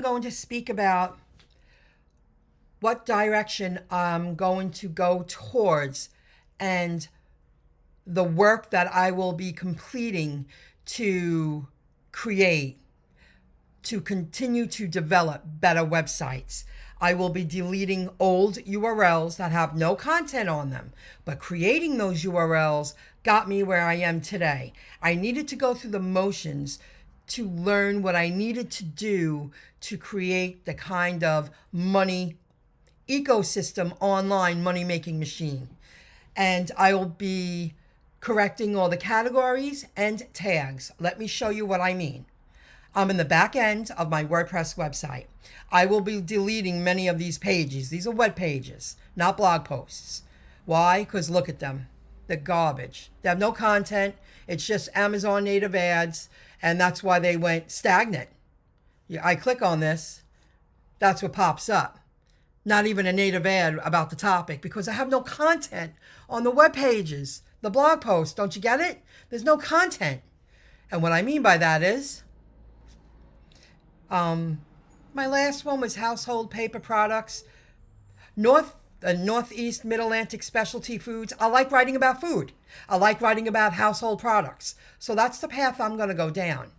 going to speak about what direction I'm going to go towards and the work that I will be completing to create, to continue to develop better websites. I will be deleting old URLs that have no content on them, but creating those URLs got me where I am today. I needed to go through the motions to learn what I needed to do to create the kind of money ecosystem online money making machine. And I will be correcting all the categories and tags. Let me show you what I mean. I'm in the back end of my WordPress website. I will be deleting many of these pages. These are web pages, not blog posts. Why? Because look at them. They're garbage. They have no content. It's just Amazon native ads, and that's why they went stagnant. I click on this, that's what pops up. Not even a native ad about the topic, because I have no content on the web pages, the blog posts. Don't you get it? There's no content. And what I mean by that is, my last one was household paper products, Northeast Mid-Atlantic specialty foods. I like writing about food. I like writing about household products. So that's the path I'm going to go down.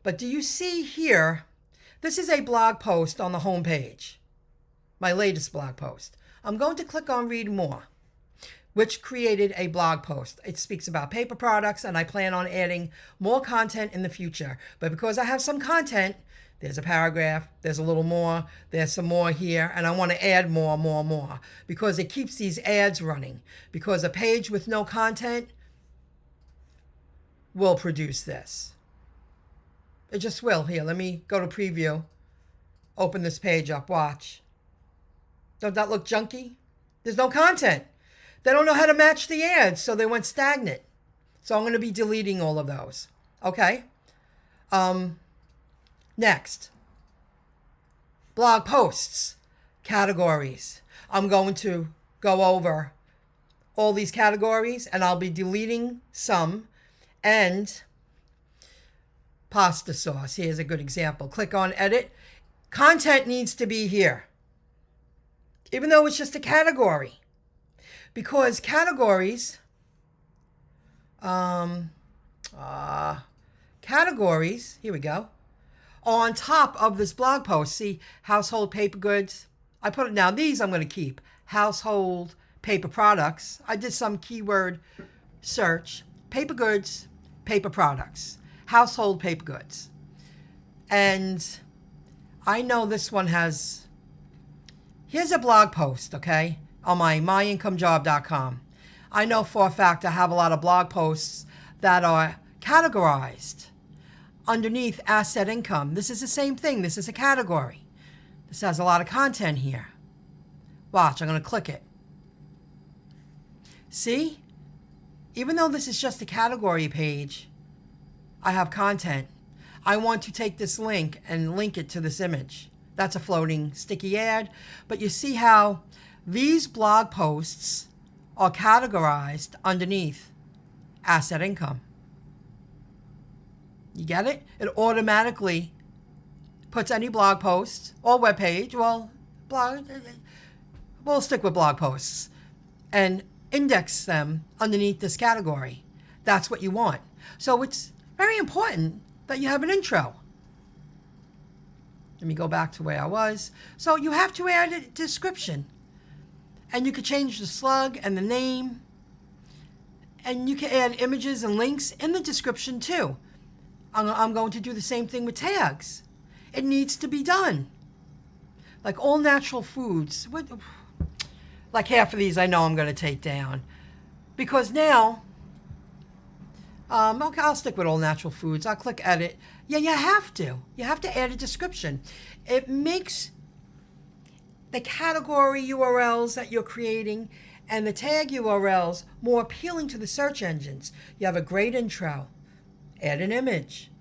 But do you see here, this is a blog post on the home page, my latest blog post. I'm going to click on read more, which created a blog post. It speaks about paper products, and I plan on adding more content in the future. But because I have some content, there's a paragraph, there's a little more, there's some more here, and I want to add more, because it keeps these ads running. Because a page with no content will produce this. It just will. Here, let me go to preview. Open this page up, watch. Don't that look junky? There's no content. They don't know how to match the ads, so they went stagnant. So I'm going to be deleting all of those. Okay? Next, blog posts, categories. I'm going to go over all these categories, and I'll be deleting some. And pasta sauce, here's a good example. Click on edit. Content needs to be here, even though it's just a category. Because categories, here we go, on top of this blog post. See, household paper goods. I put it now. These I'm going to keep. Household paper products. I did some keyword search. Paper goods, paper products, household paper goods. And I know this one has, here's a blog post, okay, on my myincomejob.com. I know for a fact I have a lot of blog posts that are categorized underneath asset income. This is the same thing. This is a category. This has a lot of content here. Watch, I'm going to click it. See? Even though this is just a category page, I have content. I want to take this link and link it to this image. That's a floating sticky ad. But you see how these blog posts are categorized underneath asset income. You get it? It automatically puts any blog post or web page, we'll stick with blog posts, and index them underneath this category. That's what you want. So it's very important that you have an intro. Let me go back to where I was. So you have to add a description. And you could change the slug and the name. And you can add images and links in the description too. I'm going to do the same thing with tags. It needs to be done. Like all natural foods. Like half of these I know I'm going to take down. Because now, okay, I'll stick with all natural foods. I'll click edit. Yeah, you have to. You have to add a description. It makes the category URLs that you're creating and the tag URLs more appealing to the search engines. You have a great intro. Add an image.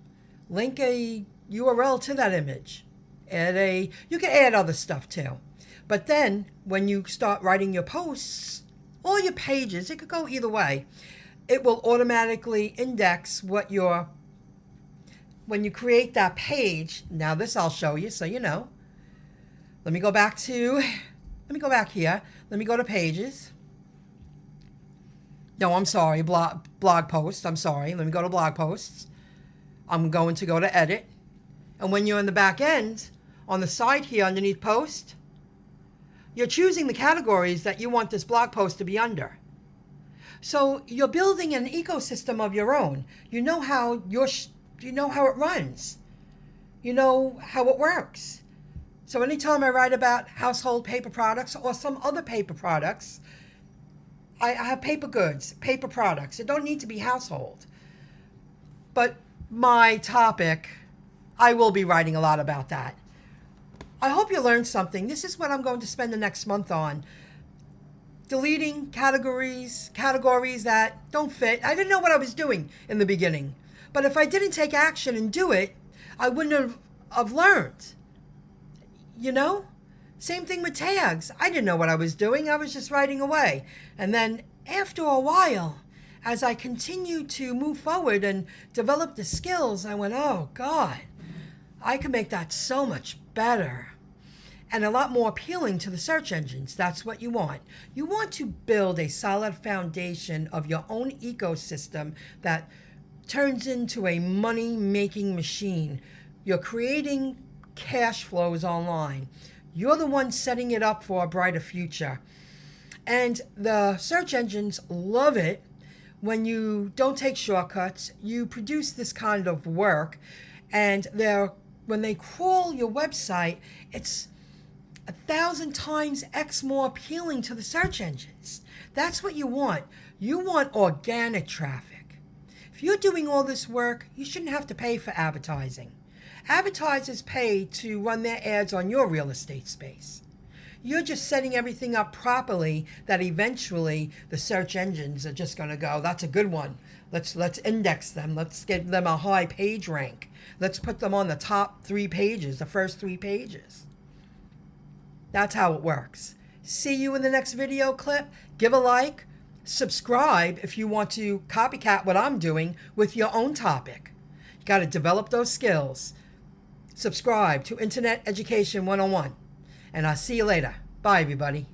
Link a URL to that image. You can add other stuff too. But then when you start writing your posts, all your pages, it could go either way. It will automatically index what when you create that page, now this I'll show you so you know. Let me go back here. Let me go to pages. No, I'm sorry, blog posts. I'm sorry. Let me go to blog posts. I'm going to go to edit. And when you're in the back end, on the side here underneath post, you're choosing the categories that you want this blog post to be under. So you're building an ecosystem of your own. You know how it runs. You know how it works. So anytime I write about household paper products or some other paper products, I have paper goods, paper products. It don't need to be household. But my topic, I will be writing a lot about that. I hope you learned something. This is what I'm going to spend the next month on. Deleting categories that don't fit. I didn't know what I was doing in the beginning. But if I didn't take action and do it, I wouldn't have learned. You know? Same thing with tags. I didn't know what I was doing. I was just writing away. And then after a while, as I continued to move forward and develop the skills, I went, oh God, I can make that so much better and a lot more appealing to the search engines. That's what you want. You want to build a solid foundation of your own ecosystem that turns into a money-making machine. You're creating cash flows online. You're the one setting it up for a brighter future. And the search engines love it when you don't take shortcuts. You produce this kind of work, and when they crawl your website, it's 1,000 times X more appealing to the search engines. That's what you want. You want organic traffic. If you're doing all this work, you shouldn't have to pay for advertising. Advertisers pay to run their ads on your real estate space. You're just setting everything up properly that eventually the search engines are just going to go, that's a good one. Let's index them. Let's give them a high page rank. Let's put them on the top 3 pages, the first 3 pages. That's how it works. See you in the next video clip. Give a like. Subscribe if you want to copycat what I'm doing with your own topic. You got to develop those skills. Subscribe to Internet Education 101. And I'll see you later. Bye, everybody.